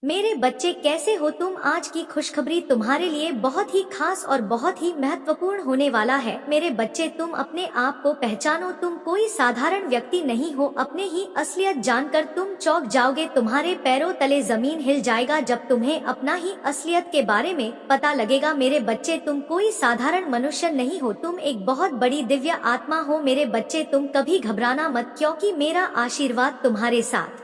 मेरे बच्चे कैसे हो तुम। आज की खुशखबरी तुम्हारे लिए बहुत ही खास और बहुत ही महत्वपूर्ण होने वाला है। मेरे बच्चे, तुम अपने आप को पहचानो। तुम कोई साधारण व्यक्ति नहीं हो। अपने ही असलियत जानकर तुम चौंक जाओगे। तुम्हारे पैरों तले जमीन हिल जाएगा जब तुम्हें अपना ही असलियत के बारे में पता लगेगा। मेरे बच्चे, तुम कोई साधारण मनुष्य नहीं हो। तुम एक बहुत बड़ी दिव्य आत्मा हो। मेरे बच्चे, तुम कभी घबराना मत, क्योंकि मेरा आशीर्वाद तुम्हारे साथ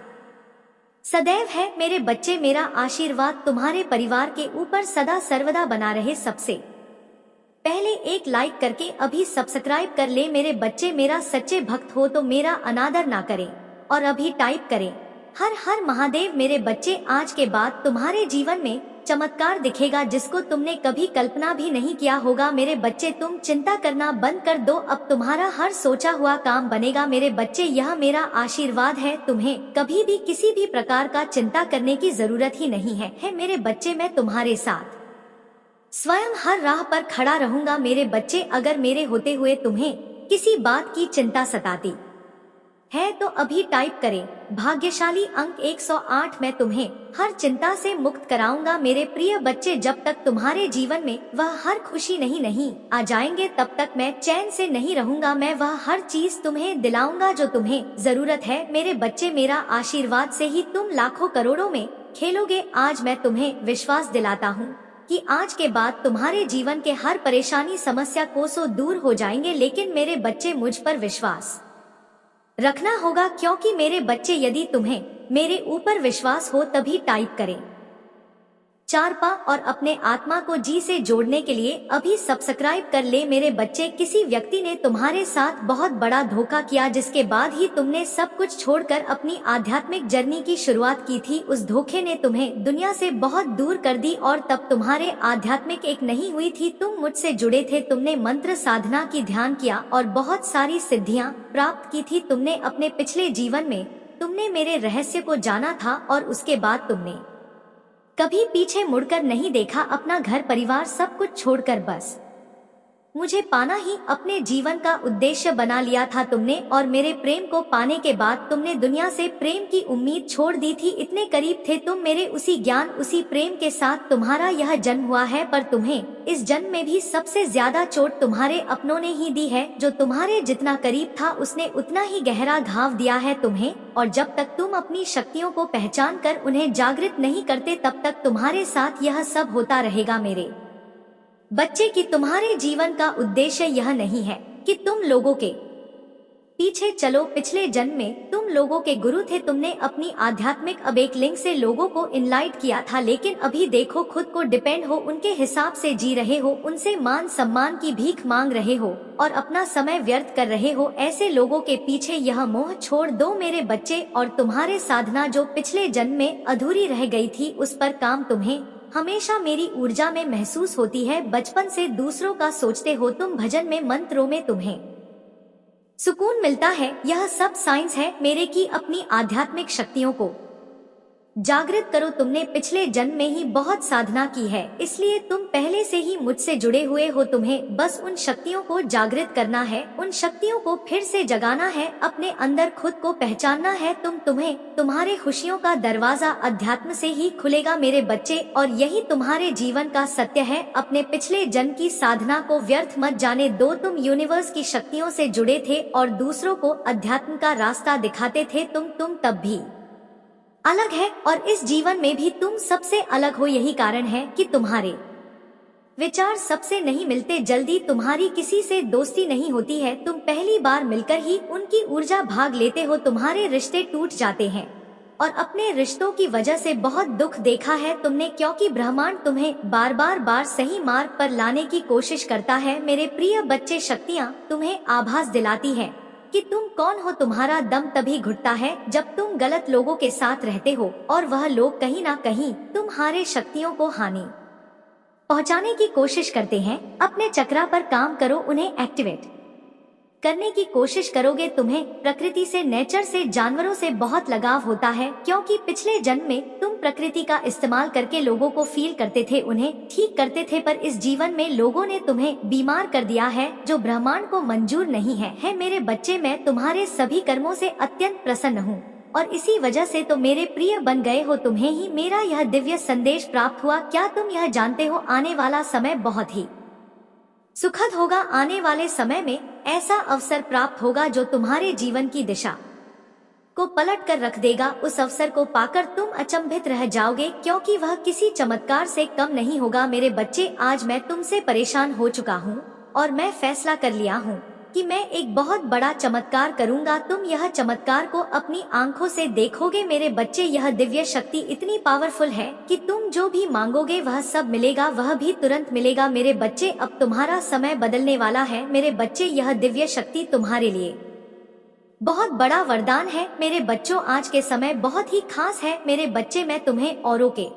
सदैव है। मेरे बच्चे, मेरा आशीर्वाद तुम्हारे परिवार के ऊपर सदा सर्वदा बना रहे। सबसे पहले एक लाइक करके अभी सब्सक्राइब कर ले। मेरे बच्चे, मेरा सच्चे भक्त हो तो मेरा अनादर ना करें और अभी टाइप करें हर हर महादेव। मेरे बच्चे, आज के बाद तुम्हारे जीवन में चमत्कार दिखेगा जिसको तुमने कभी कल्पना भी नहीं किया होगा। मेरे बच्चे, तुम चिंता करना बंद कर दो। अब तुम्हारा हर सोचा हुआ काम बनेगा। मेरे बच्चे, यह मेरा आशीर्वाद है। तुम्हें कभी भी किसी भी प्रकार का चिंता करने की जरूरत ही नहीं है। मेरे बच्चे, मैं तुम्हारे साथ स्वयं हर राह पर खड़ा रहूंगा। मेरे बच्चे, अगर मेरे होते हुए तुम्हें किसी बात की चिंता सताती है तो अभी टाइप करें भाग्यशाली अंक 108। मैं तुम्हें हर चिंता से मुक्त कराऊंगा। मेरे प्रिय बच्चे, जब तक तुम्हारे जीवन में वह हर खुशी नहीं आ जाएंगे तब तक मैं चैन से नहीं रहूंगा। मैं वह हर चीज तुम्हें दिलाऊंगा जो तुम्हें जरूरत है। मेरे बच्चे, मेरा आशीर्वाद से ही तुम लाखों करोड़ों में खेलोगे। आज मैं तुम्हें विश्वास दिलाता हूँ कि आज के बाद तुम्हारे जीवन के हर परेशानी समस्या कोसों दूर हो जाएंगे। लेकिन मेरे बच्चे, मुझ पर विश्वास रखना होगा, क्योंकि मेरे बच्चे, यदि तुम्हें मेरे ऊपर विश्वास हो तभी टाइप करें 4 और अपने आत्मा को जी से जोड़ने के लिए अभी सब्सक्राइब कर ले। मेरे बच्चे, किसी व्यक्ति ने तुम्हारे साथ बहुत बड़ा धोखा किया जिसके बाद ही तुमने सब कुछ छोड़कर अपनी आध्यात्मिक जर्नी की शुरुआत की थी। उस धोखे ने तुम्हें दुनिया से बहुत दूर कर दी और तब तुम्हारे आध्यात्मिक एक नहीं हुई थी। तुम मुझसे जुड़े थे, तुमने मंत्र साधना की ध्यान किया और बहुत सारी सिद्धियां प्राप्त की थी। तुमने अपने पिछले जीवन में तुमने मेरे रहस्य को जाना था और उसके बाद तुमने कभी पीछे मुड़कर नहीं देखा। अपना घर परिवार सब कुछ छोड़कर बस मुझे पाना ही अपने जीवन का उद्देश्य बना लिया था तुमने। और मेरे प्रेम को पाने के बाद तुमने दुनिया से प्रेम की उम्मीद छोड़ दी थी। इतने करीब थे तुम मेरे उसी ज्ञान उसी प्रेम के साथ तुम्हारा यह जन्म हुआ है। पर तुम्हें इस जन्म में भी सबसे ज्यादा चोट तुम्हारे अपनों ने ही दी है। जो तुम्हारे जितना करीब था उसने उतना ही गहरा घाव दिया है तुम्हें। और जब तक तुम अपनी शक्तियों को पहचान कर उन्हें जागृत नहीं करते तब तक तुम्हारे साथ यह सब होता रहेगा। मेरे बच्चे, की तुम्हारे जीवन का उद्देश्य यह नहीं है कि तुम लोगों के पीछे चलो। पिछले जन्म में तुम लोगों के गुरु थे। तुमने अपनी आध्यात्मिक अवेकलिंग से लोगों को इनलाइट किया था। लेकिन अभी देखो, खुद को डिपेंड हो, उनके हिसाब से जी रहे हो, उनसे मान सम्मान की भीख मांग रहे हो और अपना समय व्यर्थ कर रहे हो। ऐसे लोगों के पीछे यह मोह छोड़ दो मेरे बच्चे। और तुम्हारे साधना जो पिछले जन्म में अधूरी रह गई थी उस पर काम तुम्हें हमेशा मेरी ऊर्जा में महसूस होती है। बचपन से दूसरों का सोचते हो तुम, भजन में मंत्रों में तुम्हें सुकून मिलता है। यह सब साइंस है मेरे की अपनी आध्यात्मिक शक्तियों को जागृत करो। तुमने पिछले जन्म में ही बहुत साधना की है, इसलिए तुम पहले से ही मुझसे जुड़े हुए हो। तुम्हें बस उन शक्तियों को जागृत करना है, उन शक्तियों को फिर से जगाना है, अपने अंदर खुद को पहचानना है। तुम्हें तुम्हारे खुशियों का दरवाजा अध्यात्म से ही खुलेगा मेरे बच्चे, और यही तुम्हारे जीवन का सत्य है। अपने पिछले जन्म की साधना को व्यर्थ मत जाने दो। तुम यूनिवर्स की शक्तियों से जुड़े थे और दूसरों को अध्यात्म का रास्ता दिखाते थे। तुम तब भी अलग है और इस जीवन में भी तुम सबसे अलग हो। यही कारण है कि तुम्हारे विचार सबसे नहीं मिलते, जल्दी तुम्हारी किसी से दोस्ती नहीं होती है। तुम पहली बार मिलकर ही उनकी ऊर्जा भाग लेते हो, तुम्हारे रिश्ते टूट जाते हैं और अपने रिश्तों की वजह से बहुत दुख देखा है तुमने, क्योंकि ब्रह्मांड तुम्हें बार सही मार्ग पर लाने की कोशिश करता है। मेरे प्रिय बच्चे, शक्तियाँ तुम्हें आभास दिलाती है कि तुम कौन हो। तुम्हारा दम तभी घुटता है जब तुम गलत लोगों के साथ रहते हो और वह लोग कहीं ना कहीं तुम्हारे शक्तियों को हानि पहुंचाने की कोशिश करते हैं। अपने चक्रा पर काम करो, उन्हें एक्टिवेट करने की कोशिश करोगे। तुम्हें प्रकृति से, नेचर से, जानवरों से बहुत लगाव होता है, क्योंकि पिछले जन्म में तुम प्रकृति का इस्तेमाल करके लोगों को फील करते थे, उन्हें ठीक करते थे। पर इस जीवन में लोगों ने तुम्हें बीमार कर दिया है, जो ब्रह्मांड को मंजूर नहीं है। मेरे बच्चे, मैं तुम्हारे सभी कर्मों से अत्यंत प्रसन्न हूँ। और इसी वजह से तो मेरे प्रिय बन गए हो। तुम्हें ही मेरा यह दिव्य संदेश प्राप्त हुआ। क्या तुम यह जानते हो, आने वाला समय बहुत ही सुखद होगा। आने वाले समय में ऐसा अवसर प्राप्त होगा जो तुम्हारे जीवन की दिशा को पलट कर रख देगा। उस अवसर को पाकर तुम अचंभित रह जाओगे, क्योंकि वह किसी चमत्कार से कम नहीं होगा। मेरे बच्चे, आज मैं तुमसे परेशान हो चुका हूँ और मैं फैसला कर लिया हूँ कि मैं एक बहुत बड़ा चमत्कार करूँगा। तुम यह चमत्कार को अपनी आंखों से देखोगे। मेरे बच्चे, यह दिव्य शक्ति इतनी पावरफुल है कि तुम जो भी मांगोगे वह सब मिलेगा, वह भी तुरंत मिलेगा। मेरे बच्चे, अब तुम्हारा समय बदलने वाला है। मेरे बच्चे, यह दिव्य शक्ति तुम्हारे लिए बहुत बड़ा वरदान है। मेरे बच्चों, आज के समय बहुत ही खास है। मेरे बच्चे, मैं तुम्हें औरों के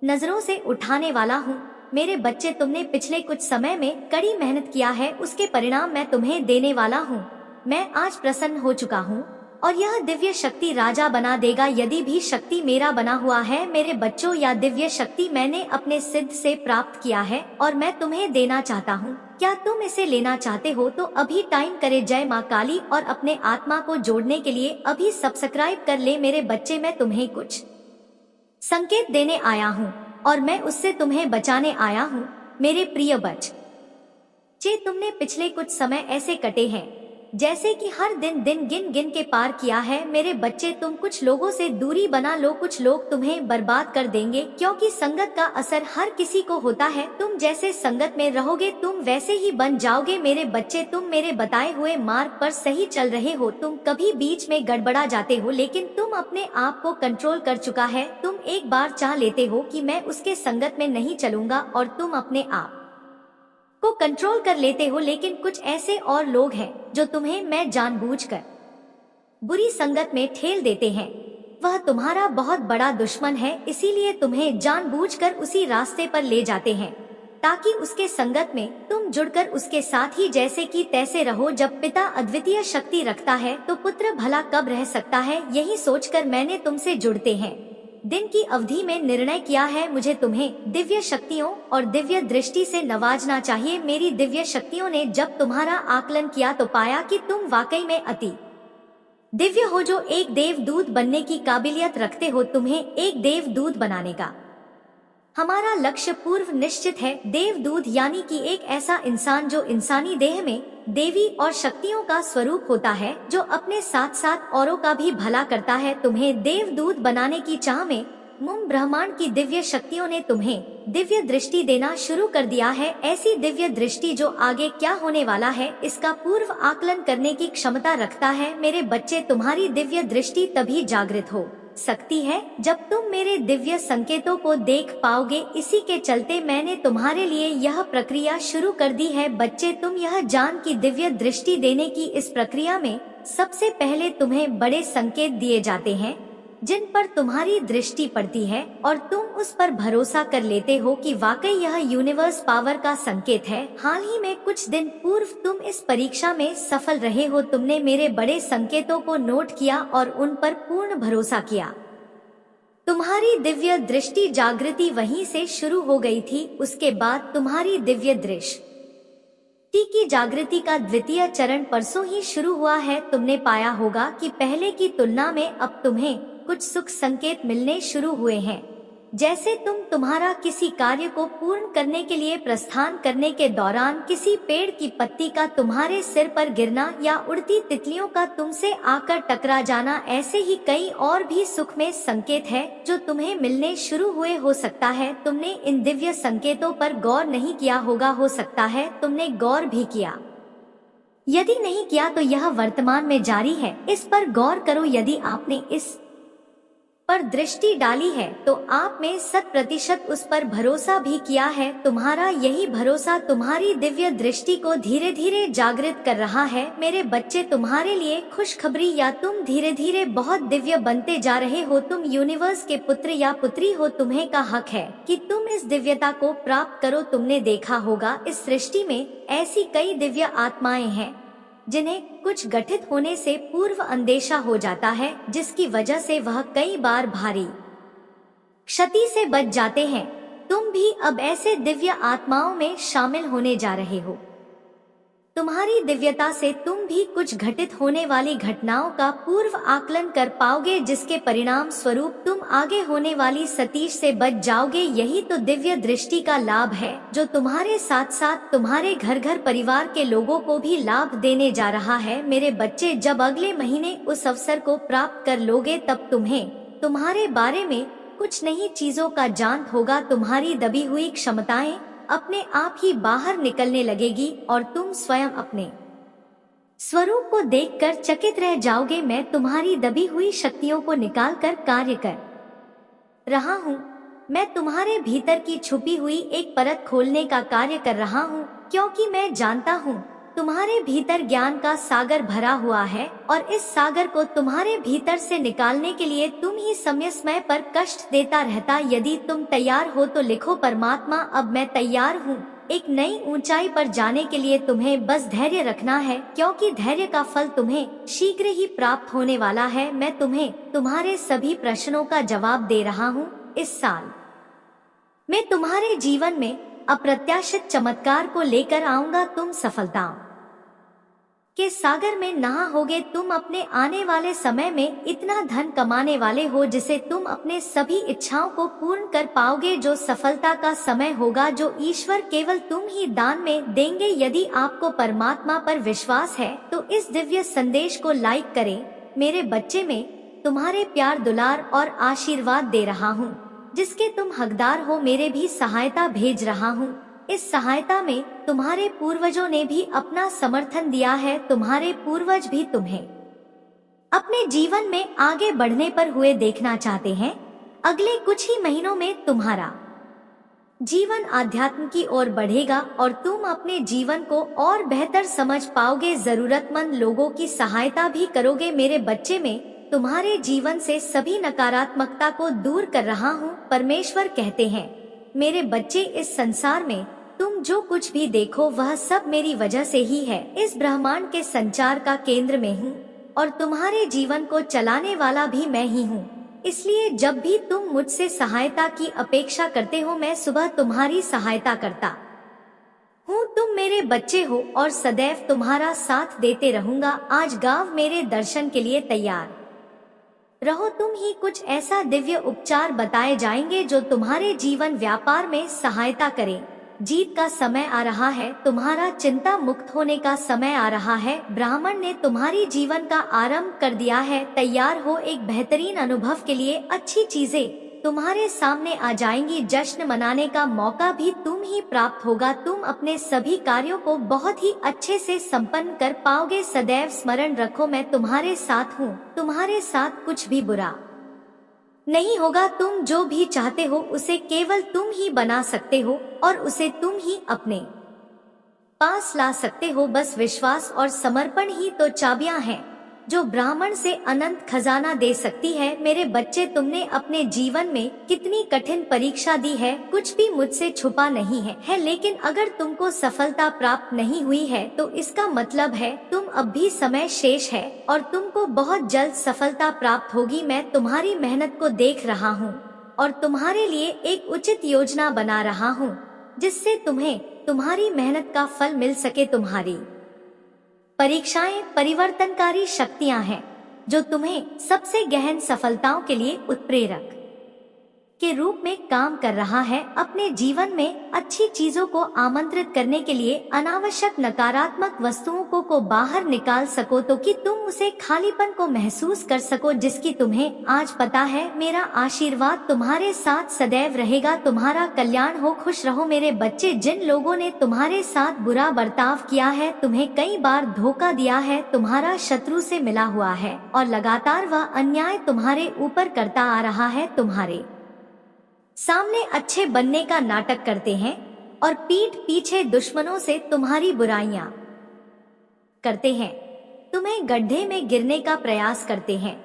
नजरों से उठाने वाला हूँ। मेरे बच्चे, तुमने पिछले कुछ समय में कड़ी मेहनत किया है, उसके परिणाम मैं तुम्हें देने वाला हूँ। मैं आज प्रसन्न हो चुका हूँ और यह दिव्य शक्ति राजा बना देगा। यदि भी शक्ति मेरा बना हुआ है मेरे बच्चों, या दिव्य शक्ति मैंने अपने सिद्ध से प्राप्त किया है और मैं तुम्हें देना चाहता हूँ। क्या तुम इसे लेना चाहते हो तो अभी टाइम करे। जय माँ काली। और अपने आत्मा को जोड़ने के लिए अभी सब्सक्राइब कर ले। मेरे बच्चे, मैं तुम्हें कुछ संकेत देने आया हूँ और मैं उससे तुम्हें बचाने आया हूँ। मेरे प्रिय बच्चे, तुमने पिछले कुछ समय ऐसे कटे हैं जैसे कि हर दिन गिन गिन के पार किया है। मेरे बच्चे, तुम कुछ लोगों से दूरी बना लो। कुछ लोग तुम्हें बर्बाद कर देंगे, क्योंकि संगत का असर हर किसी को होता है। तुम जैसे संगत में रहोगे तुम वैसे ही बन जाओगे। मेरे बच्चे, तुम मेरे बताए हुए मार्ग पर सही चल रहे हो। तुम कभी बीच में गड़बड़ा जाते हो, लेकिन तुम अपने आप को कंट्रोल कर चुका है। तुम एक बार चाह लेते हो कि मैं उसके संगत में नहीं चलूंगा और तुम अपने आप को कंट्रोल कर लेते हो, लेकिन कुछ ऐसे और लोग हैं जो तुम्हें मैं जानबूझकर बुरी संगत में ठेल देते हैं। वह तुम्हारा बहुत बड़ा दुश्मन है, इसीलिए तुम्हें जानबूझकर उसी रास्ते पर ले जाते हैं ताकि उसके संगत में तुम जुड़कर उसके साथ ही जैसे कि तैसे रहो। जब पिता अद्वितीय शक्ति रखता है तो पुत्र भला कब रह सकता है। यही सोचकर मैंने तुमसे जुड़ते हैं दिन की अवधि में निर्णय किया है। मुझे तुम्हें दिव्य शक्तियों और दिव्य दृष्टि से नवाजना चाहिए। मेरी दिव्य शक्तियों ने जब तुम्हारा आकलन किया तो पाया कि तुम वाकई में अति दिव्य हो, जो एक देवदूत बनने की काबिलियत रखते हो। तुम्हें एक देवदूत बनाने का हमारा लक्ष्य पूर्व निश्चित है। देवदूत यानी कि एक ऐसा इंसान जो इंसानी देह में देवी और शक्तियों का स्वरूप होता है, जो अपने साथ साथ औरों का भी भला करता है। तुम्हें देवदूत बनाने की चाह में ब्रह्मांड की दिव्य शक्तियों ने तुम्हें दिव्य दृष्टि देना शुरू कर दिया है। ऐसी दिव्य दृष्टि जो आगे क्या होने वाला है इसका पूर्व आकलन करने की क्षमता रखता है। मेरे बच्चे, तुम्हारी दिव्य दृष्टि तभी जागृत हो सकती है जब तुम मेरे दिव्य संकेतों को देख पाओगे। इसी के चलते मैंने तुम्हारे लिए यह प्रक्रिया शुरू कर दी है। बच्चे, तुम यह जान कि दिव्य दृष्टि देने की इस प्रक्रिया में सबसे पहले तुम्हें बड़े संकेत दिए जाते हैं जिन पर तुम्हारी दृष्टि पड़ती है और तुम उस पर भरोसा कर लेते हो कि वाकई यह यूनिवर्स पावर का संकेत है। हाल ही में कुछ दिन पूर्व तुम इस परीक्षा में सफल रहे हो। तुमने मेरे बड़े संकेतों को नोट किया और उन पर पूर्ण भरोसा किया। तुम्हारी दिव्य दृष्टि जागृति वहीं से शुरू हो गई थी। उसके बाद तुम्हारी दिव्य दृष्टि की जागृति का द्वितीय चरण परसों ही शुरू हुआ है। तुमने पाया होगा कि पहले की तुलना में अब तुम्हें कुछ सुख संकेत मिलने शुरू हुए हैं। जैसे तुम तुम्हारा किसी कार्य को पूर्ण करने के लिए प्रस्थान करने के दौरान किसी पेड़ की पत्ती का तुम्हारे सिर पर गिरना या उड़ती तितलियों का तुमसे आकर टकरा जाना, ऐसे ही कई और भी सुख में संकेत है जो तुम्हें मिलने शुरू हुए। हो सकता है तुमने इन दिव्य संकेतों पर गौर नहीं किया होगा, हो सकता है तुमने गौर भी किया। यदि नहीं किया तो यह वर्तमान में जारी है, इस पर गौर करो। यदि आपने इस पर दृष्टि डाली है तो आप में 100% उस पर भरोसा भी किया है। तुम्हारा यही भरोसा तुम्हारी दिव्य दृष्टि को धीरे धीरे जागृत कर रहा है। मेरे बच्चे, तुम्हारे लिए खुशखबरी, या तुम धीरे धीरे बहुत दिव्य बनते जा रहे हो। तुम यूनिवर्स के पुत्र या पुत्री हो। तुम्हें का हक है कि तुम इस दिव्यता को प्राप्त करो। तुमने देखा होगा इस सृष्टि में ऐसी कई दिव्य आत्माएं हैं जिन्हें कुछ गठित होने से पूर्व अंदेशा हो जाता है, जिसकी वजह से वह कई बार भारी क्षति से बच जाते हैं। तुम भी अब ऐसे दिव्य आत्माओं में शामिल होने जा रहे हो। तुम्हारी दिव्यता से तुम भी कुछ घटित होने वाली घटनाओं का पूर्व आकलन कर पाओगे, जिसके परिणाम स्वरूप तुम आगे होने वाली सतीश से बच जाओगे। यही तो दिव्य दृष्टि का लाभ है, जो तुम्हारे साथ साथ तुम्हारे घर घर परिवार के लोगों को भी लाभ देने जा रहा है। मेरे बच्चे, जब अगले महीने उस अवसर को प्राप्त कर लोगे, तब तुम्हें तुम्हारे बारे में कुछ नई चीजों का ज्ञान होगा। तुम्हारी दबी हुई क्षमताएं अपने आप ही बाहर निकलने लगेगी और तुम स्वयं अपने स्वरूप को देखकर चकित रह जाओगे। मैं तुम्हारी दबी हुई शक्तियों को निकालकर कार्य कर रहा हूँ। मैं तुम्हारे भीतर की छुपी हुई एक परत खोलने का कार्य कर रहा हूँ, क्योंकि मैं जानता हूँ तुम्हारे भीतर ज्ञान का सागर भरा हुआ है और इस सागर को तुम्हारे भीतर से निकालने के लिए तुम ही समय समय पर कष्ट देता रहता। यदि तुम तैयार हो तो लिखो, परमात्मा अब मैं तैयार हूँ। एक नई ऊंचाई पर जाने के लिए तुम्हें बस धैर्य रखना है, क्योंकि धैर्य का फल तुम्हें शीघ्र ही प्राप्त होने वाला है। मैं तुम्हें तुम्हारे सभी प्रश्नों का जवाब दे रहा हूँ। इस साल मैं तुम्हारे जीवन में अप्रत्याशित चमत्कार को लेकर आऊंगा। तुम सफलताओं के सागर में नहाओगे। तुम अपने आने वाले समय में इतना धन कमाने वाले हो जिसे तुम अपने सभी इच्छाओं को पूर्ण कर पाओगे। जो सफलता का समय होगा, जो ईश्वर केवल तुम ही दान में देंगे। यदि आपको परमात्मा पर विश्वास है तो इस दिव्य संदेश को लाइक करें। मेरे बच्चे, में तुम्हारे प्यार, दुलार और आशीर्वाद दे रहा हूँ, जिसके तुम हकदार हो। मेरे भी सहायता भेज रहा हूँ। इस सहायता में तुम्हारे पूर्वजों ने भी अपना समर्थन दिया है। तुम्हारे पूर्वज भी तुम्हें अपने जीवन में आगे बढ़ने पर हुए देखना चाहते हैं। अगले कुछ ही महीनों में तुम्हारा जीवन आध्यात्म की ओर बढ़ेगा और तुम अपने जीवन को और बेहतर समझ पाओगे। जरूरतमंद लोगों की सहायता भी करोगे। मेरे बच्चे, में तुम्हारे जीवन से सभी नकारात्मकता को दूर कर रहा हूँ। परमेश्वर कहते हैं, मेरे बच्चे, इस संसार में तुम जो कुछ भी देखो वह सब मेरी वजह से ही है। इस ब्रह्मांड के संचार का केंद्र में हूँ और तुम्हारे जीवन को चलाने वाला भी मैं ही हूँ। इसलिए जब भी तुम मुझसे सहायता की अपेक्षा करते हो, मैं सुबह तुम्हारी सहायता करता हूँ। तुम मेरे बच्चे हो और सदैव तुम्हारा साथ देते रहूंगा। आज गाँव मेरे दर्शन के लिए तैयार रहो। तुम ही कुछ ऐसा दिव्य उपचार बताए जाएंगे जो तुम्हारे जीवन व्यापार में सहायता करे। जीत का समय आ रहा है। तुम्हारा चिंता मुक्त होने का समय आ रहा है। ब्राह्मण ने तुम्हारी जीवन का आरंभ कर दिया है। तैयार हो एक बेहतरीन अनुभव के लिए। अच्छी चीजें तुम्हारे सामने आ जाएंगी। जश्न मनाने का मौका भी तुम ही प्राप्त होगा। तुम अपने सभी कार्यों को बहुत ही अच्छे से संपन्न कर पाओगे। सदैव स्मरण रखो, मैं तुम्हारे साथ हूँ। तुम्हारे साथ कुछ भी बुरा नहीं होगा। तुम जो भी चाहते हो उसे केवल तुम ही बना सकते हो और उसे तुम ही अपने पास ला सकते हो। बस विश्वास और समर्पण ही तो चाबियां हैं जो ब्राह्मण से अनंत खजाना दे सकती है। मेरे बच्चे, तुमने अपने जीवन में कितनी कठिन परीक्षा दी है, कुछ भी मुझसे छुपा नहीं है। लेकिन अगर तुमको सफलता प्राप्त नहीं हुई है तो इसका मतलब है तुम अब भी समय शेष है और तुमको बहुत जल्द सफलता प्राप्त होगी। मैं तुम्हारी मेहनत को देख रहा हूँ और तुम्हारे लिए एक उचित योजना बना रहा हूँ, जिससे तुम्हें तुम्हारी मेहनत का फल मिल सके। तुम्हारी परीक्षाएं परिवर्तनकारी शक्तियां हैं जो तुम्हें सबसे गहन सफलताओं के लिए उत्प्रेरक के रूप में काम कर रहा है। अपने जीवन में अच्छी चीजों को आमंत्रित करने के लिए अनावश्यक नकारात्मक वस्तुओं को बाहर निकाल सको, तो कि तुम उसे खालीपन को महसूस कर सको जिसकी तुम्हें आज पता है। मेरा आशीर्वाद तुम्हारे साथ सदैव रहेगा। तुम्हारा कल्याण हो। खुश रहो मेरे बच्चे। जिन लोगों ने तुम्हारे साथ बुरा बर्ताव किया है, तुम्हें कई बार धोखा दिया है, तुम्हारा शत्रु से मिला हुआ है और लगातार वह अन्याय तुम्हारे ऊपर करता आ रहा है, तुम्हारे सामने अच्छे बनने का नाटक करते हैं और पीठ पीछे दुश्मनों से तुम्हारी बुराइयां करते हैं, तुम्हें गड्ढे में गिरने का प्रयास करते हैं।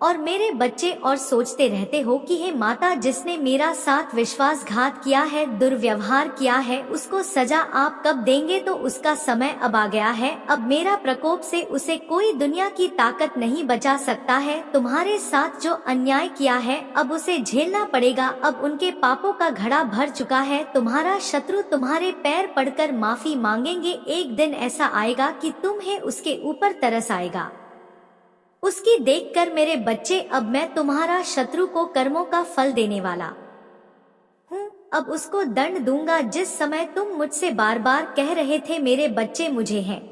और मेरे बच्चे और सोचते रहते हो कि हे माता, जिसने मेरा साथ विश्वासघात किया है, दुर्व्यवहार किया है, उसको सजा आप कब देंगे? तो उसका समय अब आ गया है। अब मेरा प्रकोप से उसे कोई दुनिया की ताकत नहीं बचा सकता है। तुम्हारे साथ जो अन्याय किया है अब उसे झेलना पड़ेगा। अब उनके पापों का घड़ा भर चुका है। तुम्हारा शत्रु तुम्हारे पैर पड़कर माफी मांगेंगे। एक दिन ऐसा आएगा कि तुम्हें उसके ऊपर तरस आएगा। उसकी देखकर मेरे बच्चे, अब मैं तुम्हारा शत्रु को कर्मों का फल देने वाला हूँ। अब उसको दंड दूंगा। जिस समय तुम मुझसे बार बार कह रहे थे मेरे बच्चे मुझे हैं,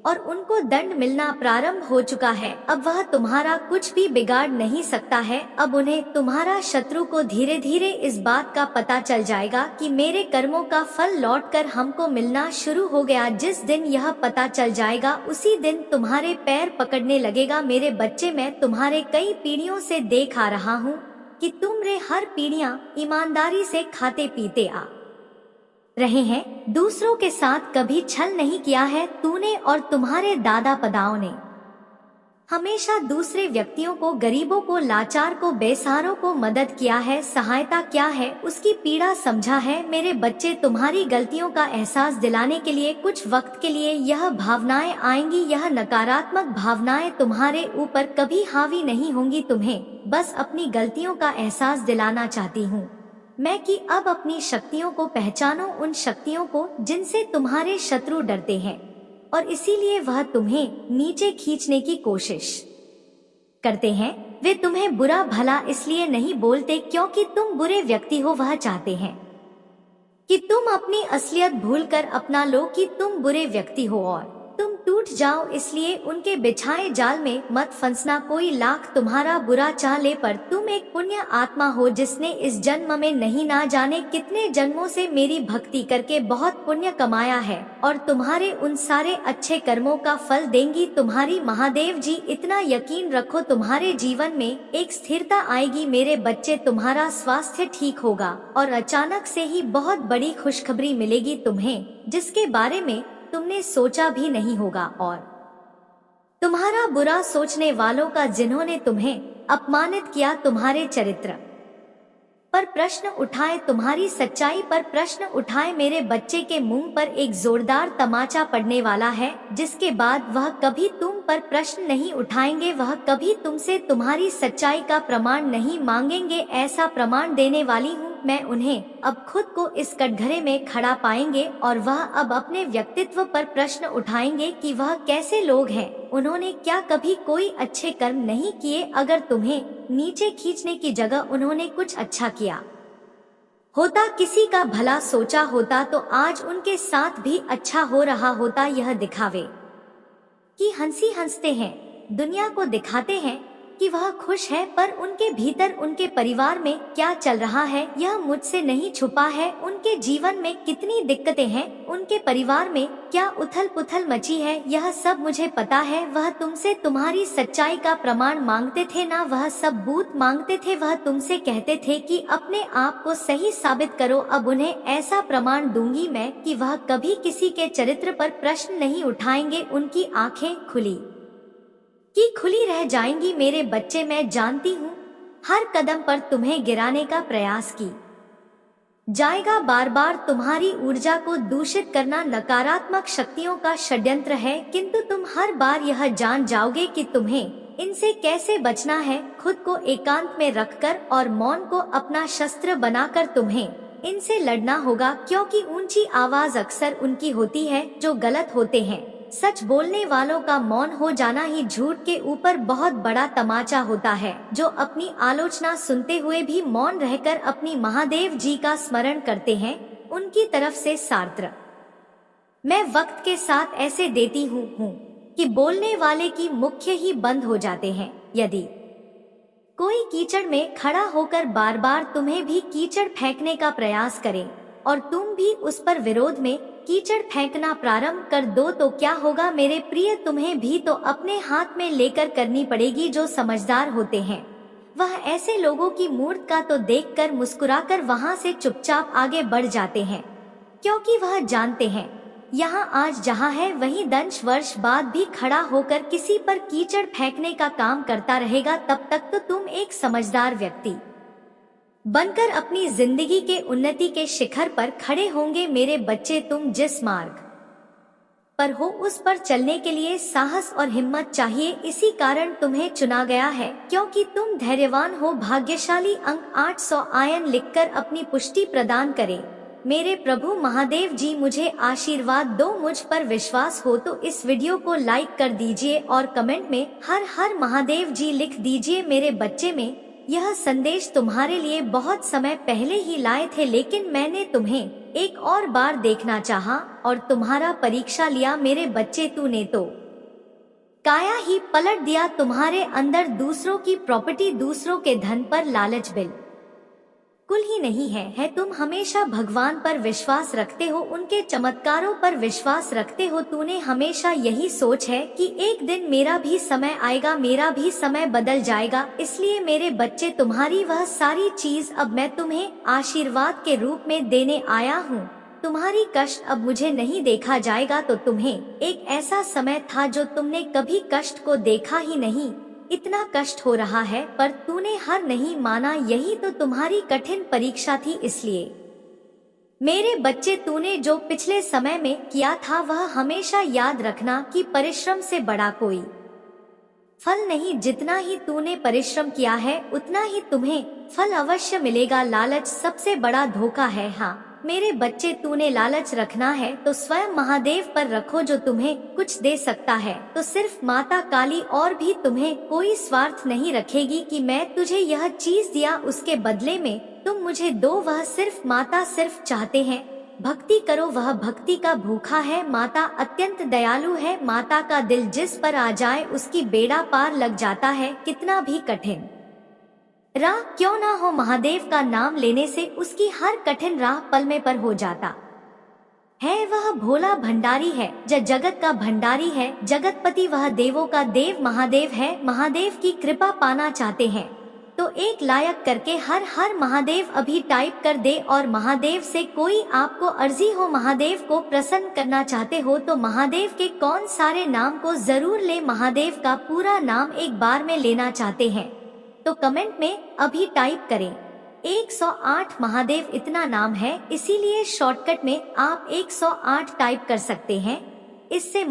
और उनको दंड मिलना प्रारंभ हो चुका है। अब वह तुम्हारा कुछ भी बिगाड़ नहीं सकता है। अब उन्हें, तुम्हारा शत्रु को धीरे धीरे इस बात का पता चल जाएगा कि मेरे कर्मों का फल लौटकर हमको मिलना शुरू हो गया। जिस दिन यह पता चल जाएगा उसी दिन तुम्हारे पैर पकड़ने लगेगा। मेरे बच्चे, मैं तुम्हारे कई पीढ़ियों से देख आ रहा हूँ कि तुमरे हर पीढ़ियां ईमानदारी से खाते पीते आ रहे हैं, दूसरों के साथ कभी छल नहीं किया है। तूने और तुम्हारे दादा पदाओं ने हमेशा दूसरे व्यक्तियों को, गरीबों को, लाचार को, बेसहारों को मदद किया है। सहायता क्या है उसकी पीड़ा समझा है। मेरे बच्चे, तुम्हारी गलतियों का एहसास दिलाने के लिए कुछ वक्त के लिए यह भावनाएं आएंगी। यह नकारात्मक भावनाएं तुम्हारे ऊपर कभी हावी नहीं होंगी। तुम्हें बस अपनी गलतियों का एहसास दिलाना चाहती हूँ मैं कि अब अपनी शक्तियों को पहचानो, उन शक्तियों को जिनसे तुम्हारे शत्रु डरते हैं, और इसीलिए वह तुम्हें नीचे खींचने की कोशिश करते हैं। वे तुम्हें बुरा भला इसलिए नहीं बोलते क्योंकि तुम बुरे व्यक्ति हो। वह चाहते हैं कि तुम अपनी असलियत भूलकर अपना लो कि तुम बुरे व्यक्ति हो और तुम टूट जाओ। इसलिए उनके बिछाए जाल में मत फंसना। कोई लाख तुम्हारा बुरा चाह ले, पर तुम एक पुण्य आत्मा हो जिसने इस जन्म में नहीं ना जाने कितने जन्मों से मेरी भक्ति करके बहुत पुण्य कमाया है, और तुम्हारे उन सारे अच्छे कर्मों का फल देंगी तुम्हारी महादेव जी। इतना यकीन रखो, तुम्हारे जीवन में एक स्थिरता आएगी। मेरे बच्चे, तुम्हारा स्वास्थ्य ठीक होगा और अचानक से ही बहुत बड़ी खुशखबरी मिलेगी तुम्हें, जिसके बारे में तुमने सोचा भी नहीं होगा। और तुम्हारा बुरा सोचने वालों का, जिन्होंने तुम्हें अपमानित किया, तुम्हारे चरित्र पर प्रश्न उठाए, तुम्हारी सच्चाई पर प्रश्न उठाए, मेरे बच्चे के मुंह पर एक जोरदार तमाचा पड़ने वाला है, जिसके बाद वह कभी तुम पर प्रश्न नहीं उठाएंगे। वह कभी तुमसे तुम्हारी सच्चाई का प्रमाण नहीं मांगेंगे। ऐसा प्रमाण देने वाली हूँ मैं उन्हें। अब खुद को इस कटघरे में खड़ा पाएंगे और वह अब अपने व्यक्तित्व पर प्रश्न उठाएंगे कि वह कैसे लोग हैं। उन्होंने क्या कभी कोई अच्छे कर्म नहीं किए? अगर तुम्हें नीचे खींचने की जगह उन्होंने कुछ अच्छा किया होता, किसी का भला सोचा होता, तो आज उनके साथ भी अच्छा हो रहा होता। यह दिखावे कि हंसी हंसते हैं, दुनिया को दिखाते हैं कि वह खुश है, पर उनके भीतर उनके परिवार में क्या चल रहा है यह मुझसे नहीं छुपा है। उनके जीवन में कितनी दिक्कतें हैं, उनके परिवार में क्या उथल पुथल मची है, यह सब मुझे पता है। वह तुमसे तुम्हारी सच्चाई का प्रमाण मांगते थे ना, वह सबूत मांगते थे। वह तुमसे कहते थे कि अपने आप को सही साबित करो। अब उन्हें ऐसा प्रमाण दूंगी मैं कि वह कभी किसी के चरित्र पर प्रश्न नहीं उठाएंगे। उनकी आंखें खुली रह जाएंगी। मेरे बच्चे, मैं जानती हूँ हर कदम पर तुम्हें गिराने का प्रयास की जाएगा। बार बार तुम्हारी ऊर्जा को दूषित करना नकारात्मक शक्तियों का षड्यंत्र है, किंतु तुम हर बार यह जान जाओगे कि तुम्हें इनसे कैसे बचना है। खुद को एकांत में रखकर और मौन को अपना शस्त्र बनाकर तुम्हें इनसे लड़ना होगा, क्योंकि ऊंची आवाज अक्सर उनकी होती है जो गलत होते हैं। सच बोलने वालों का मौन हो जाना ही झूठ के ऊपर बहुत बड़ा तमाचा होता है। जो अपनी आलोचना सुनते हुए भी मौन रहकर अपनी महादेव जी का स्मरण करते हैं, उनकी तरफ से सार्त्र मैं वक्त के साथ ऐसे देती हूँ कि बोलने वाले की मुख्य ही बंद हो जाते हैं। यदि कोई कीचड़ में खड़ा होकर बार बार तुम्हें भी कीचड़ फेंकने का प्रयास करे और तुम भी उस पर विरोध में कीचड़ फेंकना प्रारंभ कर दो, तो क्या होगा मेरे प्रिय? तुम्हें भी तो अपने हाथ में लेकर करनी पड़ेगी। जो समझदार होते हैं वह ऐसे लोगों की मूर्खता तो देखकर मुस्कुराकर वहां से चुपचाप आगे बढ़ जाते हैं, क्योंकि वह जानते हैं यहाँ आज जहाँ है वहीं 10 वर्ष बाद भी खड़ा होकर किसी पर कीचड़ फेंकने का काम करता रहेगा, तब तक तो तुम एक समझदार व्यक्ति बनकर अपनी जिंदगी के उन्नति के शिखर पर खड़े होंगे। मेरे बच्चे, तुम जिस मार्ग पर हो उस पर चलने के लिए साहस और हिम्मत चाहिए। इसी कारण तुम्हें चुना गया है, क्योंकि तुम धैर्यवान हो। भाग्यशाली अंक 800 आयन लिखकर अपनी पुष्टि प्रदान करें। मेरे प्रभु महादेव जी, मुझे आशीर्वाद दो। मुझ पर विश्वास हो तो इस वीडियो को लाइक कर दीजिए और कमेंट में हर हर महादेव जी लिख दीजिए। मेरे बच्चे, में यह संदेश तुम्हारे लिए बहुत समय पहले ही लाए थे, लेकिन मैंने तुम्हें एक और बार देखना चाहा और तुम्हारा परीक्षा लिया। मेरे बच्चे, तूने तो काया ही पलट दिया। तुम्हारे अंदर दूसरों की प्रॉपर्टी, दूसरों के धन पर लालच बिल्कुल ही नहीं है। तुम हमेशा भगवान पर विश्वास रखते हो, उनके चमत्कारों पर विश्वास रखते हो। तूने हमेशा यही सोच है कि एक दिन मेरा भी समय आएगा, मेरा भी समय बदल जाएगा। इसलिए मेरे बच्चे, तुम्हारी वह सारी चीज अब मैं तुम्हें आशीर्वाद के रूप में देने आया हूँ। तुम्हारी कष्ट अब मुझे नहीं देखा जाएगा। तो तुम्हें एक ऐसा समय था जो तुमने कभी कष्ट को देखा ही नहीं, इतना कष्ट हो रहा है, पर तूने हार नहीं माना। यही तो तुम्हारी कठिन परीक्षा थी। इसलिए मेरे बच्चे, तूने जो पिछले समय में किया था वह हमेशा याद रखना कि परिश्रम से बड़ा कोई फल नहीं। जितना ही तूने परिश्रम किया है उतना ही तुम्हें फल अवश्य मिलेगा। लालच सबसे बड़ा धोखा है। हाँ मेरे बच्चे, तूने लालच रखना है तो स्वयं महादेव पर रखो, जो तुम्हें कुछ दे सकता है तो सिर्फ माता काली, और भी तुम्हें कोई स्वार्थ नहीं रखेगी कि मैं तुझे यह चीज दिया, उसके बदले में तुम मुझे दो। वह सिर्फ माता सिर्फ चाहते हैं भक्ति करो, वह भक्ति का भूखा है। माता अत्यंत दयालु है। माता का दिल जिस पर आ जाए उसकी बेड़ा पार लग जाता है, कितना भी कठिन राह क्यों ना हो। महादेव का नाम लेने से उसकी हर कठिन राह पल में पर हो जाता है। वह भोला भंडारी है, जगत का भंडारी है, जगतपति, वह देवों का देव महादेव है। महादेव की कृपा पाना चाहते हैं तो एक लायक करके हर हर महादेव अभी टाइप कर दे। और महादेव से कोई आपको अर्जी हो, महादेव को प्रसन्न करना चाहते हो तो महादेव के कौन सारे नाम को जरूर ले। महादेव का पूरा नाम एक बार में लेना चाहते हैं तो कमेंट में अभी टाइप करें 108। महादेव इतना नाम है, इसीलिए शॉर्टकट में आप 108 टाइप कर सकते हैं। इससे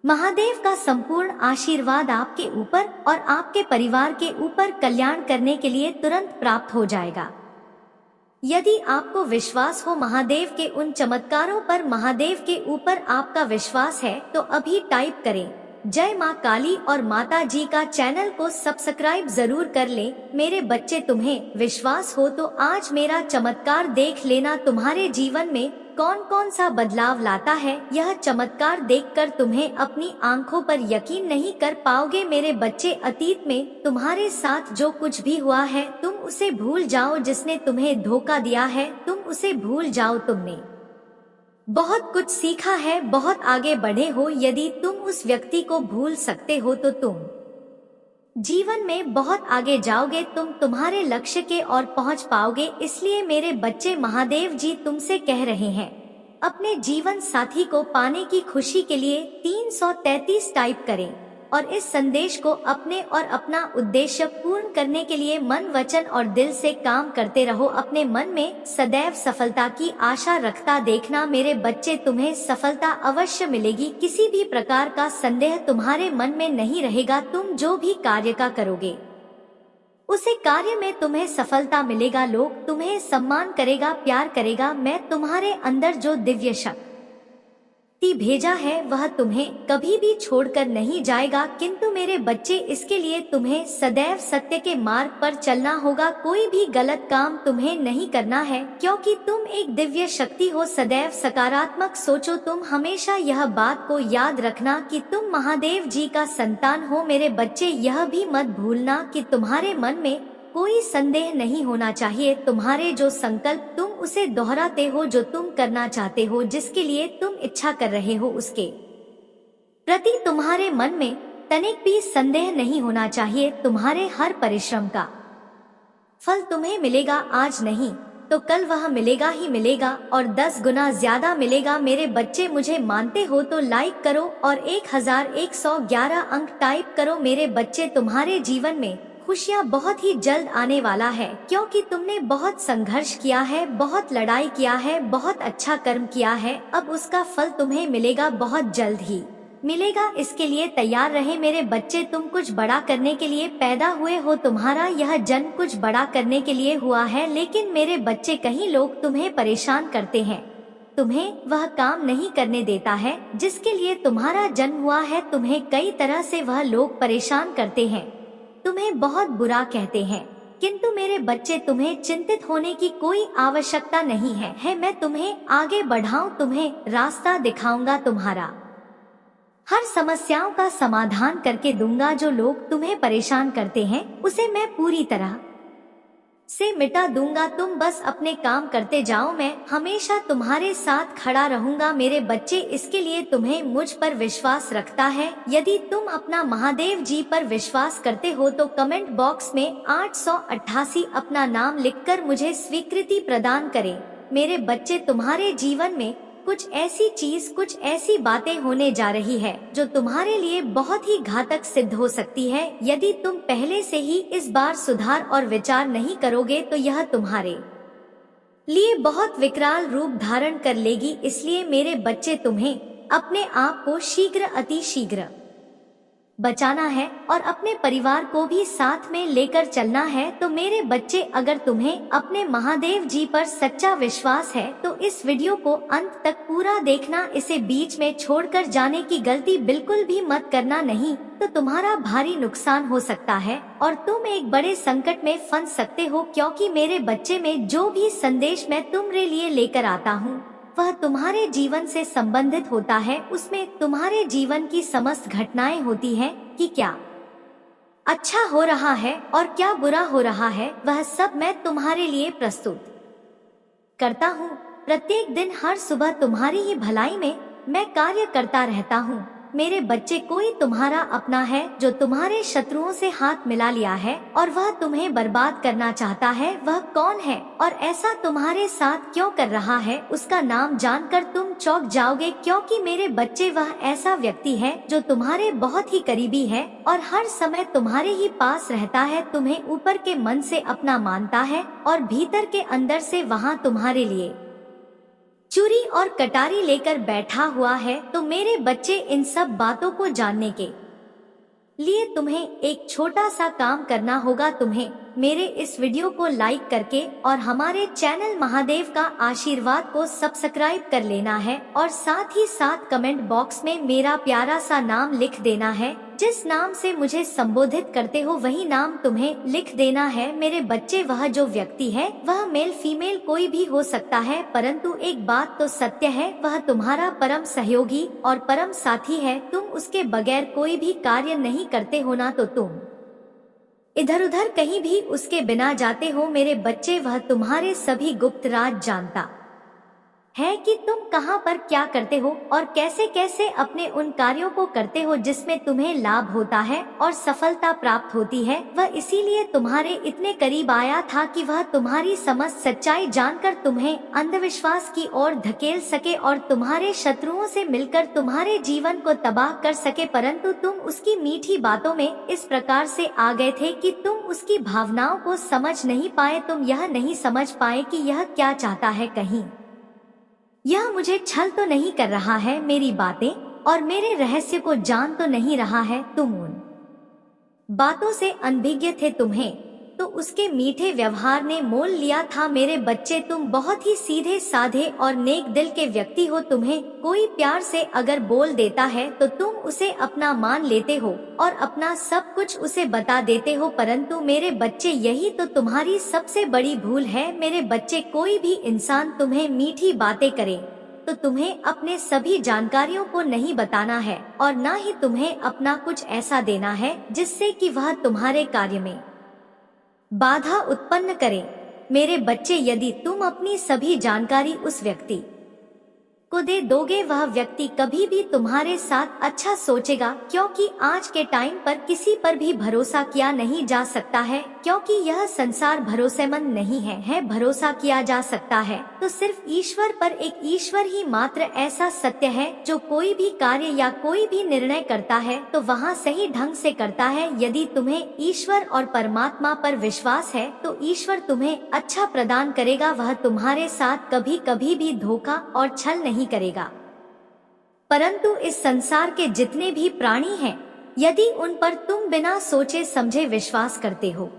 महादेव का संपूर्ण आशीर्वाद आपके ऊपर और आपके परिवार के ऊपर कल्याण करने के लिए तुरंत प्राप्त हो जाएगा। यदि आपको विश्वास हो महादेव के उन चमत्कारों पर, महादेव के ऊपर आपका विश्वास है तो अभी टाइप करें जय माँ काली और माता जी का चैनल को सब्सक्राइब जरूर कर लें। मेरे बच्चे, तुम्हें विश्वास हो तो आज मेरा चमत्कार देख लेना। तुम्हारे जीवन में कौन कौन सा बदलाव लाता है, यह चमत्कार देखकर तुम्हें अपनी आंखों पर यकीन नहीं कर पाओगे। मेरे बच्चे, अतीत में तुम्हारे साथ जो कुछ भी हुआ है तुम उसे भूल जाओ। जिसने तुम्हें धोखा दिया है तुम उसे भूल जाओ। तुमने बहुत कुछ सीखा है, बहुत आगे बढ़े हो। यदि तुम उस व्यक्ति को भूल सकते हो तो तुम जीवन में बहुत आगे जाओगे, तुम तुम्हारे लक्ष्य के और पहुंच पाओगे। इसलिए मेरे बच्चे, महादेव जी तुमसे कह रहे हैं, अपने जीवन साथी को पाने की खुशी के लिए 333 टाइप करें और इस संदेश को अपने और अपना उद्देश्य पूर्ण करने के लिए मन, वचन और दिल से काम करते रहो। अपने मन में सदैव सफलता की आशा रखता देखना। मेरे बच्चे, तुम्हें सफलता अवश्य मिलेगी। किसी भी प्रकार का संदेह तुम्हारे मन में नहीं रहेगा। तुम जो भी कार्य का करोगे उसे कार्य में तुम्हें सफलता मिलेगा। लोग तुम्हें सम्मान करेगा, प्यार करेगा। मैं तुम्हारे अंदर जो दिव्य शक्ति भेजा है वह तुम्हें कभी भी छोड़कर नहीं जाएगा। किंतु मेरे बच्चे, इसके लिए तुम्हें सदैव सत्य के मार्ग पर चलना होगा। कोई भी गलत काम तुम्हें नहीं करना है, क्योंकि तुम एक दिव्य शक्ति हो। सदैव सकारात्मक सोचो। तुम हमेशा यह बात को याद रखना कि तुम महादेव जी का संतान हो। मेरे बच्चे, यह भी मत भूलना कि तुम्हारे मन में कोई संदेह नहीं होना चाहिए। तुम्हारे जो संकल्प तुम उसे दोहराते हो, जो तुम करना चाहते हो, जिसके लिए तुम इच्छा कर रहे हो, उसके प्रति तुम्हारे मन में तनिक भी संदेह नहीं होना चाहिए। तुम्हारे हर परिश्रम का फल तुम्हें मिलेगा। आज नहीं तो कल वह मिलेगा ही मिलेगा और 10 गुना ज्यादा मिलेगा। मेरे बच्चे मुझे मानते हो तो लाइक करो और 1111 अंक टाइप करो। मेरे बच्चे तुम्हारे जीवन में खुशियाँ बहुत ही जल्द आने वाला है, क्योंकि तुमने बहुत संघर्ष किया है, बहुत लड़ाई किया है, बहुत अच्छा कर्म किया है। अब उसका फल तुम्हें मिलेगा, बहुत जल्द ही मिलेगा। इसके लिए तैयार रहे मेरे बच्चे। तुम कुछ बड़ा करने के लिए पैदा हुए हो, तुम्हारा यह जन्म कुछ बड़ा करने के लिए हुआ है। लेकिन मेरे बच्चे कहीं लोग तुम्हें परेशान करते हैं, तुम्हें वह काम नहीं करने देता है जिसके लिए तुम्हारा जन्म हुआ है। तुम्हें कई तरह से वह लोग परेशान करते हैं, तुम्हें बहुत बुरा कहते हैं, किंतु मेरे बच्चे तुम्हें चिंतित होने की कोई आवश्यकता नहीं है। मैं तुम्हें आगे बढ़ाऊं, तुम्हें रास्ता दिखाऊंगा, तुम्हारा हर समस्याओं का समाधान करके दूंगा। जो लोग तुम्हें परेशान करते हैं उसे मैं पूरी तरह से मिटा दूंगा। तुम बस अपने काम करते जाओ, मैं हमेशा तुम्हारे साथ खड़ा रहूंगा। मेरे बच्चे, इसके लिए तुम्हें मुझ पर विश्वास रखता है। यदि तुम अपना महादेव जी पर विश्वास करते हो तो कमेंट बॉक्स में 888 अपना नाम लिखकर मुझे स्वीकृति प्रदान करें। मेरे बच्चे, तुम्हारे जीवन में कुछ ऐसी चीज, कुछ ऐसी बातें होने जा रही है जो तुम्हारे लिए बहुत ही घातक सिद्ध हो सकती है। यदि तुम पहले से ही इस बार सुधार और विचार नहीं करोगे तो यह तुम्हारे लिए बहुत विकराल रूप धारण कर लेगी। इसलिए मेरे बच्चे, तुम्हें अपने आप को शीघ्र, अति शीघ्र बचाना है और अपने परिवार को भी साथ में लेकर चलना है। तो मेरे बच्चे, अगर तुम्हें अपने महादेव जी पर सच्चा विश्वास है तो इस वीडियो को अंत तक पूरा देखना। इसे बीच में छोड़कर जाने की गलती बिल्कुल भी मत करना, नहीं तो तुम्हारा भारी नुकसान हो सकता है और तुम एक बड़े संकट में फंस सकते हो। क्योंकि मेरे बच्चे, में जो भी संदेश मैं तुम्हारे लिए लेकर आता हूँ वह तुम्हारे जीवन से संबंधित होता है। उसमें तुम्हारे जीवन की समस्त घटनाएं होती हैं कि क्या अच्छा हो रहा है और क्या बुरा हो रहा है, वह सब मैं तुम्हारे लिए प्रस्तुत करता हूँ। प्रत्येक दिन, हर सुबह तुम्हारी ही भलाई में मैं कार्य करता रहता हूँ। मेरे बच्चे, कोई तुम्हारा अपना है जो तुम्हारे शत्रुओं से हाथ मिला लिया है और वह तुम्हें बर्बाद करना चाहता है। वह कौन है और ऐसा तुम्हारे साथ क्यों कर रहा है, उसका नाम जानकर तुम चौंक जाओगे। क्योंकि मेरे बच्चे, वह ऐसा व्यक्ति है जो तुम्हारे बहुत ही करीबी है और हर समय तुम्हारे ही पास रहता है। तुम्हें ऊपर के मन से अपना मानता है और भीतर के अंदर से वहाँ तुम्हारे लिए चूरी और कटारी लेकर बैठा हुआ है। तो मेरे बच्चे, इन सब बातों को जानने के लिए तुम्हें एक छोटा सा काम करना होगा। तुम्हें मेरे इस वीडियो को लाइक करके और हमारे चैनल महादेव का आशीर्वाद को सब्सक्राइब कर लेना है और साथ ही साथ कमेंट बॉक्स में मेरा प्यारा सा नाम लिख देना है। जिस नाम से मुझे संबोधित करते हो वही नाम तुम्हें लिख देना है। मेरे बच्चे, वह जो व्यक्ति है वह मेल फीमेल कोई भी हो सकता है, परंतु एक बात तो सत्य है, वह तुम्हारा परम सहयोगी और परम साथी है। तुम उसके बगैर कोई भी कार्य नहीं करते हो ना, तो तुम इधर उधर कहीं भी उसके बिना जाते हो। मेरे बच्चे, वह तुम्हारे सभी गुप्त राज जानता है कि तुम कहां पर क्या करते हो और कैसे कैसे अपने उन कार्यों को करते हो जिसमें तुम्हें लाभ होता है और सफलता प्राप्त होती है। वह इसीलिए तुम्हारे इतने करीब आया था कि वह तुम्हारी समस्त सच्चाई जानकर तुम्हें अंधविश्वास की ओर धकेल सके और तुम्हारे शत्रुओं से मिलकर तुम्हारे जीवन को तबाह कर सके। परंतु तुम उसकी मीठी बातों में इस प्रकार से आ गए थे कि तुम उसकी भावनाओं को समझ नहीं पाए। तुम यह नहीं समझ पाए कि यह क्या चाहता है, कहीं यह मुझे छल तो नहीं कर रहा है, मेरी बातें और मेरे रहस्य को जान तो नहीं रहा है। तुम उन बातों से अनभिज्ञ थे, तुम्हें तो उसके मीठे व्यवहार ने मोल लिया था। मेरे बच्चे, तुम बहुत ही सीधे साधे और नेक दिल के व्यक्ति हो। तुम्हें कोई प्यार से अगर बोल देता है तो तुम उसे अपना मान लेते हो और अपना सब कुछ उसे बता देते हो। परंतु मेरे बच्चे, यही तो तुम्हारी सबसे बड़ी भूल है। मेरे बच्चे, कोई भी इंसान तुम्हें मीठी बातें करे तो तुम्हें अपने सभी जानकारियों को नहीं बताना है और न ही तुम्हें अपना कुछ ऐसा देना है जिससे कि वह तुम्हारे कार्य में बाधा उत्पन्न करे। मेरे बच्चे, यदि तुम अपनी सभी जानकारी उस व्यक्ति को दे दोगे, वह व्यक्ति कभी भी तुम्हारे साथ अच्छा सोचेगा, क्योंकि आज के टाइम पर किसी पर भी भरोसा किया नहीं जा सकता है, क्योंकि यह संसार भरोसेमंद नहीं है भरोसा किया जा सकता है तो सिर्फ ईश्वर पर। एक ईश्वर ही मात्र ऐसा सत्य है जो कोई भी कार्य या कोई भी निर्णय करता है तो वहाँ सही ढंग से करता है। यदि तुम्हें ईश्वर और परमात्मा पर विश्वास है तो ईश्वर तुम्हें अच्छा प्रदान करेगा, वह तुम्हारे साथ कभी कभी भी धोखा और छल नहीं करेगा। परंतु इस संसार के जितने भी प्राणी हैं, यदि उन पर तुम बिना सोचे समझे विश्वास करते हो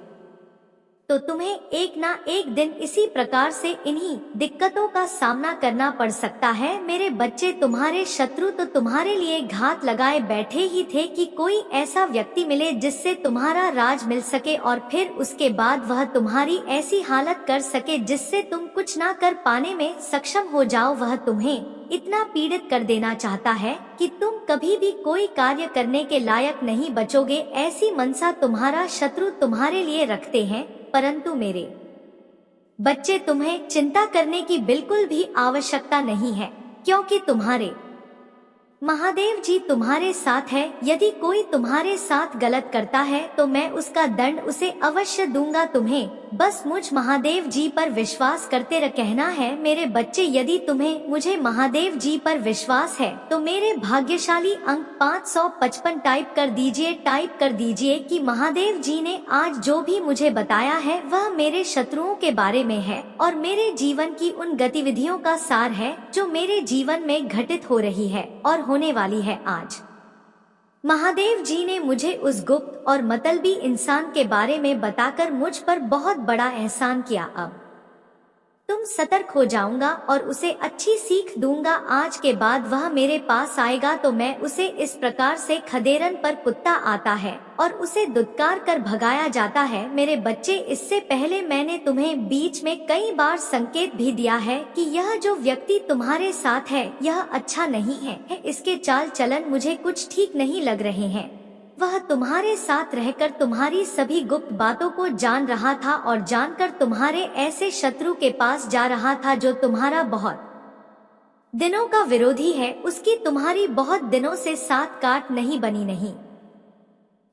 तो तुम्हें एक ना एक दिन इसी प्रकार से इन्हीं दिक्कतों का सामना करना पड़ सकता है। मेरे बच्चे, तुम्हारे शत्रु तो तुम्हारे लिए घात लगाए बैठे ही थे कि कोई ऐसा व्यक्ति मिले जिससे तुम्हारा राज मिल सके और फिर उसके बाद वह तुम्हारी ऐसी हालत कर सके जिससे तुम कुछ ना कर पाने में सक्षम हो जाओ। वह तुम्हें इतना पीड़ित कर देना चाहता है कि तुम कभी भी कोई कार्य करने के लायक नहीं बचोगे। ऐसी मनसा तुम्हारा शत्रु तुम्हारे लिए रखते हैं। परंतु मेरे बच्चे, तुम्हें चिंता करने की बिल्कुल भी आवश्यकता नहीं है, क्योंकि तुम्हारे महादेव जी तुम्हारे साथ है। यदि कोई तुम्हारे साथ गलत करता है तो मैं उसका दंड उसे अवश्य दूंगा। तुम्हें बस मुझ महादेव जी पर विश्वास करते कहना है। मेरे बच्चे, यदि तुम्हें मुझे महादेव जी पर विश्वास है तो मेरे भाग्यशाली अंक 555 टाइप कर दीजिए कि महादेव जी ने आज जो भी मुझे बताया है वह मेरे शत्रुओं के बारे में है और मेरे जीवन की उन गतिविधियों का सार है जो मेरे जीवन में घटित हो रही है और होने वाली है। आज महादेव जी ने मुझे उस गुप्त और मतलबी इंसान के बारे में बताकर मुझ पर बहुत बड़ा एहसान किया। अब तुम सतर्क हो जाऊंगा और उसे अच्छी सीख दूंगा। आज के बाद वह मेरे पास आएगा तो मैं उसे इस प्रकार से खदेरन पर कुत्ता आता है और उसे दुत्कार कर भगाया जाता है। मेरे बच्चे, इससे पहले मैंने तुम्हें बीच में कई बार संकेत भी दिया है कि यह जो व्यक्ति तुम्हारे साथ है यह अच्छा नहीं है। इसके चाल चलन मुझे कुछ ठीक नहीं लग रहे हैं। वह तुम्हारे साथ रहकर तुम्हारी सभी गुप्त बातों को जान रहा था और जानकर तुम्हारे ऐसे शत्रु के पास जा रहा था जो तुम्हारा बहुत दिनों का विरोधी है। उसकी तुम्हारी बहुत दिनों से साथ काट नहीं बनी नहीं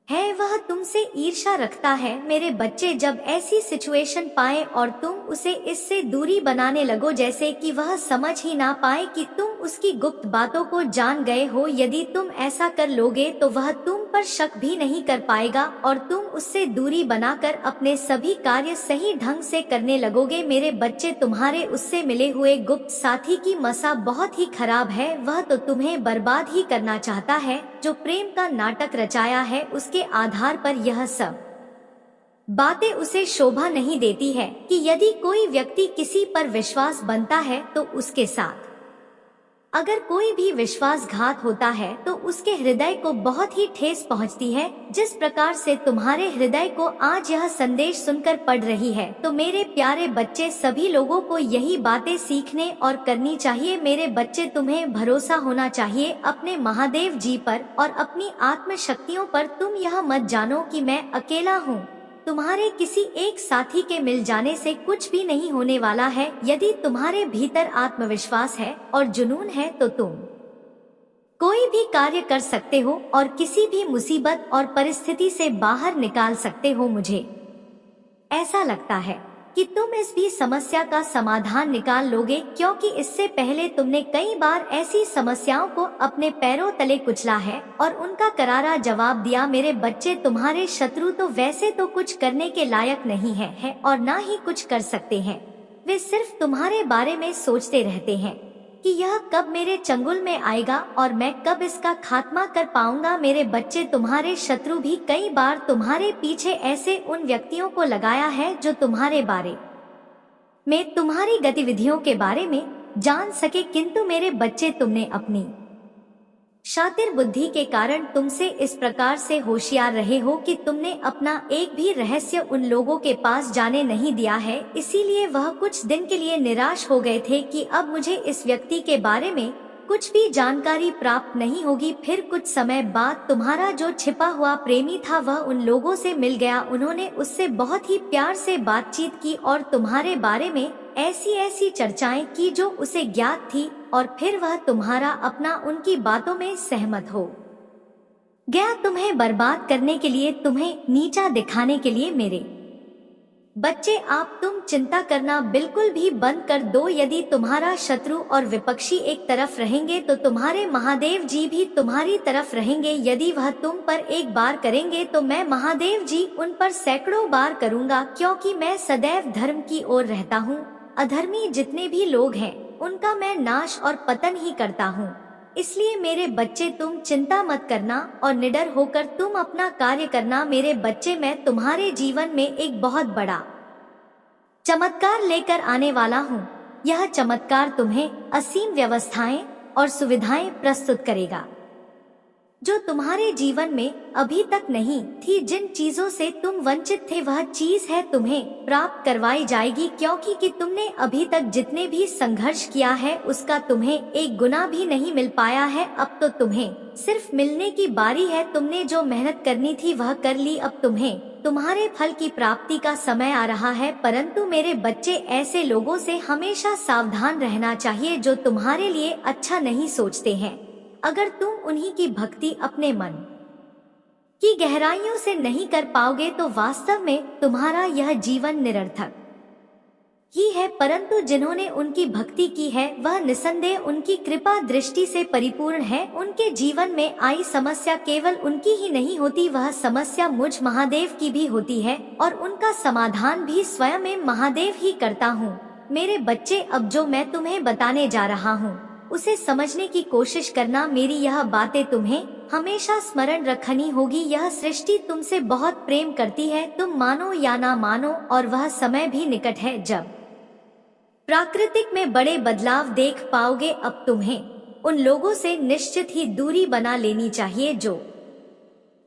है, वह तुमसे ईर्ष्या रखता है। मेरे बच्चे, जब ऐसी सिचुएशन पाए और तुम उसे इससे दूरी बनाने लगो जैसे कि वह समझ ही ना पाए कि तुम उसकी गुप्त बातों को जान गए हो, यदि तुम ऐसा कर लोगे तो वह तुम पर शक भी नहीं कर पाएगा और तुम उससे दूरी बनाकर अपने सभी कार्य सही ढंग से करने लगोगे। मेरे बच्चे, तुम्हारे उससे मिले हुए गुप्त साथी की मसा बहुत ही खराब है। वह तो तुम्हें बर्बाद ही करना चाहता है। जो प्रेम का नाटक रचाया है उसके आधार पर यह सब बातें उसे शोभा नहीं देती है कि यदि कोई व्यक्ति किसी पर विश्वास बनता है तो उसके साथ अगर कोई भी विश्वासघात होता है तो उसके हृदय को बहुत ही ठेस पहुंचती है। जिस प्रकार से तुम्हारे हृदय को आज यह संदेश सुनकर पड़ रही है तो मेरे प्यारे बच्चे, सभी लोगों को यही बातें सीखने और करनी चाहिए। मेरे बच्चे, तुम्हें भरोसा होना चाहिए अपने महादेव जी पर और अपनी आत्म शक्तियों पर। तुम यह मत जानो कि मैं अकेला हूँ। तुम्हारे किसी एक साथी के मिल जाने से कुछ भी नहीं होने वाला है। यदि तुम्हारे भीतर आत्मविश्वास है और जुनून है तो तुम कोई भी कार्य कर सकते हो और किसी भी मुसीबत और परिस्थिति से बाहर निकाल सकते हो। मुझे ऐसा लगता है कि तुम इस भी समस्या का समाधान निकाल लोगे, क्योंकि इससे पहले तुमने कई बार ऐसी समस्याओं को अपने पैरों तले कुचला है और उनका करारा जवाब दिया। मेरे बच्चे, तुम्हारे शत्रु तो वैसे तो कुछ करने के लायक नहीं है और ना ही कुछ कर सकते हैं। वे सिर्फ तुम्हारे बारे में सोचते रहते हैं कि यह कब मेरे चंगुल में आएगा और मैं कब इसका खात्मा कर पाऊंगा। मेरे बच्चे, तुम्हारे शत्रु भी कई बार तुम्हारे पीछे ऐसे उन व्यक्तियों को लगाया है जो तुम्हारे बारे में, तुम्हारी गतिविधियों के बारे में जान सके, किंतु मेरे बच्चे, तुमने अपनी शातिर बुद्धि के कारण तुमसे इस प्रकार से होशियार रहे हो कि तुमने अपना एक भी रहस्य उन लोगों के पास जाने नहीं दिया है। इसीलिए वह कुछ दिन के लिए निराश हो गए थे कि अब मुझे इस व्यक्ति के बारे में कुछ भी जानकारी प्राप्त नहीं होगी। फिर कुछ समय बाद तुम्हारा जो छिपा हुआ प्रेमी था वह उन लोगों से मिल गया। उन्होंने उससे बहुत ही प्यार से बातचीत की और तुम्हारे बारे में ऐसी ऐसी चर्चाएं की जो उसे ज्ञात थी। और फिर वह तुम्हारा अपना उनकी बातों में सहमत हो गया तुम्हें बर्बाद करने के लिए, तुम्हें नीचा दिखाने के लिए। मेरे बच्चे, आप तुम चिंता करना बिल्कुल भी बंद कर दो। यदि तुम्हारा शत्रु और विपक्षी एक तरफ रहेंगे तो तुम्हारे महादेव जी भी तुम्हारी तरफ रहेंगे। यदि वह तुम पर एक बार करेंगे तो मैं महादेव जी उन पर सैकड़ों बार करूँगा, क्योंकि मैं सदैव धर्म की ओर रहता हूँ। अधर्मी जितने भी लोग हैं उनका मैं नाश और पतन ही करता हूँ। इसलिए मेरे बच्चे, तुम चिंता मत करना और निडर होकर तुम अपना कार्य करना। मेरे बच्चे, मैं तुम्हारे जीवन में एक बहुत बड़ा चमत्कार लेकर आने वाला हूँ। यह चमत्कार तुम्हें असीम व्यवस्थाएं और सुविधाएं प्रस्तुत करेगा जो तुम्हारे जीवन में अभी तक नहीं थी। जिन चीजों से तुम वंचित थे वह चीज है तुम्हें प्राप्त करवाई जाएगी, क्योंकि कि तुमने अभी तक जितने भी संघर्ष किया है उसका तुम्हें एक गुना भी नहीं मिल पाया है। अब तो तुम्हें सिर्फ मिलने की बारी है। तुमने जो मेहनत करनी थी वह कर ली, अब तुम्हें तुम्हारे फल की प्राप्ति का समय आ रहा है। परंतु मेरे बच्चे, ऐसे लोगों से हमेशा सावधान रहना चाहिए जो तुम्हारे लिए अच्छा नहीं सोचते हैं। अगर तुम उन्हीं की भक्ति अपने मन की गहराइयों से नहीं कर पाओगे तो वास्तव में तुम्हारा यह जीवन निरर्थक ही है। परंतु जिन्होंने उनकी भक्ति की है वह निसंदेह उनकी कृपा दृष्टि से परिपूर्ण है। उनके जीवन में आई समस्या केवल उनकी ही नहीं होती, वह समस्या मुझ महादेव की भी होती है और उनका समाधान भी स्वयं में महादेव ही करता हूँ। मेरे बच्चे, अब जो मैं तुम्हें बताने जा रहा हूँ उसे समझने की कोशिश करना। मेरी यह बातें तुम्हें हमेशा स्मरण रखनी होगी। यह सृष्टि तुमसे बहुत प्रेम करती है, तुम मानो या ना मानो, और वह समय भी निकट है जब प्राकृतिक में बड़े बदलाव देख पाओगे। अब तुम्हें उन लोगों से निश्चित ही दूरी बना लेनी चाहिए जो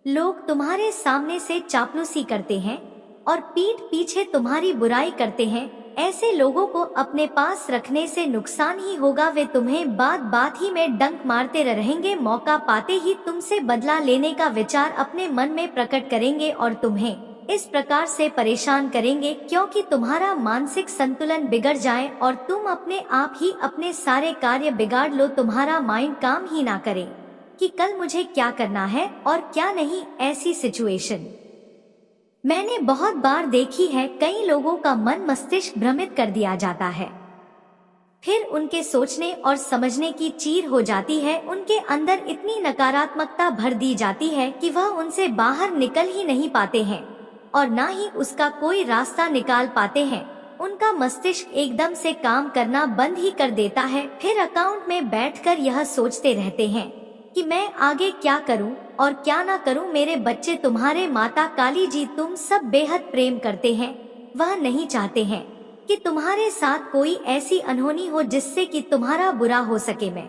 लोग तुम्हारे सामने से चापलूसी करते हैं और पीठ पीछे तुम्हारी बुराई करते हैं। ऐसे लोगों को अपने पास रखने से नुकसान ही होगा। वे तुम्हें बात बात ही में डंक मारते रहेंगे, मौका पाते ही तुमसे बदला लेने का विचार अपने मन में प्रकट करेंगे और तुम्हें इस प्रकार से परेशान करेंगे क्योंकि तुम्हारा मानसिक संतुलन बिगड़ जाए और तुम अपने आप ही अपने सारे कार्य बिगाड़ लो। तुम्हारा माइंड काम ही ना करे कि कल मुझे क्या करना है और क्या नहीं। ऐसी सिचुएशन मैंने बहुत बार देखी है। कई लोगों का मन मस्तिष्क भ्रमित कर दिया जाता है, फिर उनके सोचने और समझने की चीर हो जाती है। उनके अंदर इतनी नकारात्मकता भर दी जाती है कि वह उनसे बाहर निकल ही नहीं पाते हैं और ना ही उसका कोई रास्ता निकाल पाते हैं। उनका मस्तिष्क एकदम से काम करना बंद ही कर देता है। फिर अकाउंट में बैठकर यह सोचते रहते हैं कि मैं आगे क्या करूं और क्या ना करूं। मेरे बच्चे, तुम्हारे माता काली जी तुम सब बेहद प्रेम करते हैं। वह नहीं चाहते हैं कि तुम्हारे साथ कोई ऐसी अनहोनी हो जिससे कि तुम्हारा बुरा हो सके। मैं